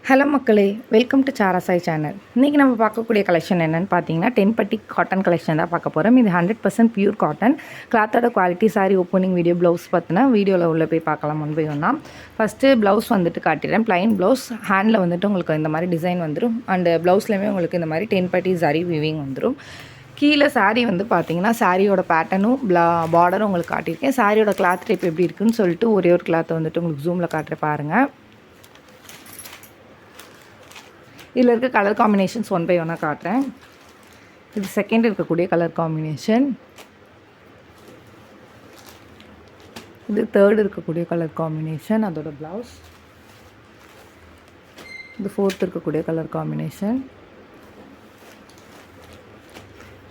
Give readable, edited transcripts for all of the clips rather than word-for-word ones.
Hello மக்களே, welcome to Sara Sai channel. இன்றைக்கி நம்ம பார்க்கக்கூடிய கலெக்ஷன் என்னென்னு பார்த்தீங்கன்னா 10 பட்டி காட்டன் கலெக்ஷன் தான் பார்க்க போகிறோம். இது 100% பியூர் காட்டன். கிளாத்தோட quality, sari opening video, blouse பார்த்தினா வீடியோவில் உள்ள போய் பார்க்கலாம். ஒன் பை ஒன்றா ஃபஸ்ட்டு ப்ளவுஸ் வந்துட்டு காட்டிடுறேன். ப்ளைன் ப்ளவுஸ், ஹேண்டில் வந்துட்டு உங்களுக்கு இந்த மாதிரி டிசைன் வந்துடும். அண்டு ப்ளவுஸ்லேயுமே உங்களுக்கு இந்த மாதிரி 10 பட்டி சாரி விவிங் வந்துடும். கீழே சாரீ வந்து பார்த்தீங்கன்னா சாரியோட பேட்டர்னும் பார்டரும் உங்களுக்கு காட்டியிருக்கேன். சாரியோட கிளாத் டைப் எப்படி இருக்குன்னு சொல்லிட்டு ஒரே ஒரு கிளாத்தை வந்துட்டு உங்களுக்கு ஜூமில் காட்டுற பாருங்கள். இதில் இருக்க கலர் காம்பினேஷன்ஸ் ஒன் பை ஒன்னாக காட்டுறேன். இது செகண்ட் இருக்கக்கூடிய கலர் காம்பினேஷன், இது தேர்ட் இருக்கக்கூடிய கலர் காம்பினேஷன், அதோட ப்ளவுஸ். இது ஃபோர்த் இருக்கக்கூடிய கலர் காம்பினேஷன்,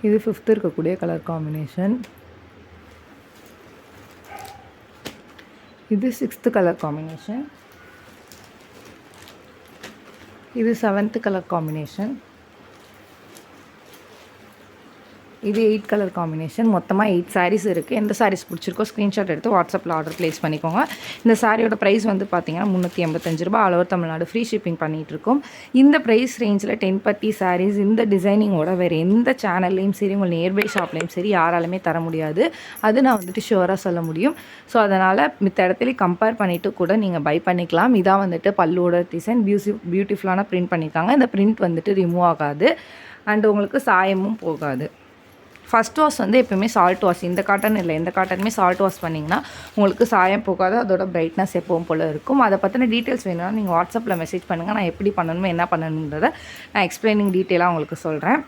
இது ஃபிஃப்த் இருக்கக்கூடிய கலர் காம்பினேஷன், இது சிக்ஸ்த்து கலர் காம்பினேஷன், இது 7th கலர் காம்பினேஷன், இது 8 கலர் காம்பினேஷன். மொத்தமாக 8 சாரீஸ் இருக்குது. எந்த சாரீஸ் பிடிச்சிருக்கோ ஸ்க்ரீன்ஷாட் எடுத்து வாட்ஸ்அப்பில் ஆர்டர் ப்ளேஸ் பண்ணிக்கோங்க. இந்த சாரியோட ப்ரைஸ் வந்து பார்த்தீங்கன்னா 385 ரூபா. All over Tamil Nadu free shipping பண்ணிகிட்ருக்கோம். இந்த ப்ரைஸ் ரேஞ்சில் 10 பட்டி சாரீஸ் இந்த டிசைனிங்கோட வேறு எந்த சேனல்லையும் சரி, உங்கள் நியர்பை ஷாப்லேயும் சரி யாராலுமே தர முடியாது. அது நான் வந்துட்டு ஷுவராக சொல்ல முடியும். ஸோ அதனால் மித்த இடத்துலையும் கம்பேர் பண்ணிவிட்டு கூட நீங்கள் பை பண்ணிக்கலாம். இதான் வந்துட்டு பல்லோட டிசைன் பியூட்டிஃபுல்லான பிரிண்ட் பண்ணியிருக்காங்க. இந்த பிரிண்ட் வந்துட்டு ரிமூவ் ஆகாது அண்ட் உங்களுக்கு சாயமும் போகாது. ஃபஸ்ட் வாஷ் வந்து எப்போயுமே சால்ட் வாஷ், இந்த காட்டன் இல்லை எந்த காட்டனுமே சால்ட் வாஷ் பண்ணிங்கன்னா உங்களுக்கு சாயம் போகாது. அதோட பிரைட்னஸ் எப்பவும் போல் இருக்கும். அதை பற்றின டீட்டெயில்ஸ் வேணும்னா நீங்கள் வாட்ஸ்அப்பில் மெசேஜ் பண்ணுங்கள். நான் எப்படி பண்ணணுமோ என்ன பண்ணணுன்றதை நான் எக்ஸ்பிளைனிங் டீட்டெயிலாக உங்களுக்கு சொல்கிறேன்.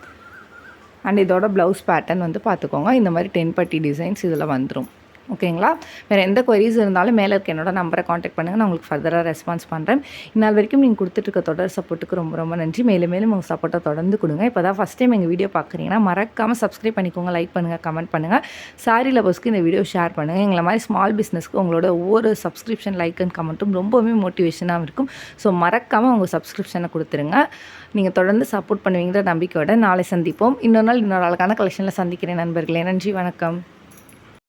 அண்ட் இதோட ப்ளவுஸ் பேட்டர்ன் வந்து பார்த்துக்கோங்க. இந்த மாதிரி 10 பட்டி டிசைன்ஸ் இதில் வந்துடும். ஓகேங்களா? வேறு எந்த குவரிஸ் இருந்தாலும் மேலே இருக்க என்னோட நம்பரை காண்டாக்ட் பண்ணுங்கள். நான் உங்களுக்கு ஃபர்தராக ரெஸ்பான்ஸ் பண்ணுறேன். இந்நாள் வரைக்கும் நீங்கள் கொடுத்துட்ருக்க தொடர் சப்போர்ட்டுக்கு ரொம்ப ரொம்ப நன்றி. மேலும் மேலும் உங்கள் சப்போர்ட்டை தொடர்ந்து கொடுங்க. இப்போ தான் ஃபஸ்ட் டைம் எங்கள் வீடியோ பார்க்குறீங்கன்னா மறக்காமல் சப்ஸ்கிரைப் பண்ணிக்கோங்க, லைக் பண்ணுங்கள், கமெண்ட் பண்ணுங்கள். சாரி லவர்ஸ்க்கு இந்த வீடியோ ஷேர் பண்ணுங்கள். எங்களை மாதிரி ஸ்மால் பிஸ்னஸ்க்கு உங்களோட ஒவ்வொரு சப்ஸ்கிரிப்ஷன், லைக் அண்ட் கமெண்ட்டும் ரொம்பவுமே மோட்டிவேஷனாக இருக்கும். ஸோ மறக்காமல் உங்கள் சப்ஸ்கிரிப்ஷனை கொடுத்துருங்க. நீங்கள் தொடர்ந்து சப்போர்ட் பண்ணுவீங்கிற நம்பிக்கையோட நாளை சந்திப்போம். இன்னொரு நாள் இன்னொரு அழகான கலெக்ஷனில் சந்திக்கிறேன் நண்பர்களே. நன்றி, வணக்கம்.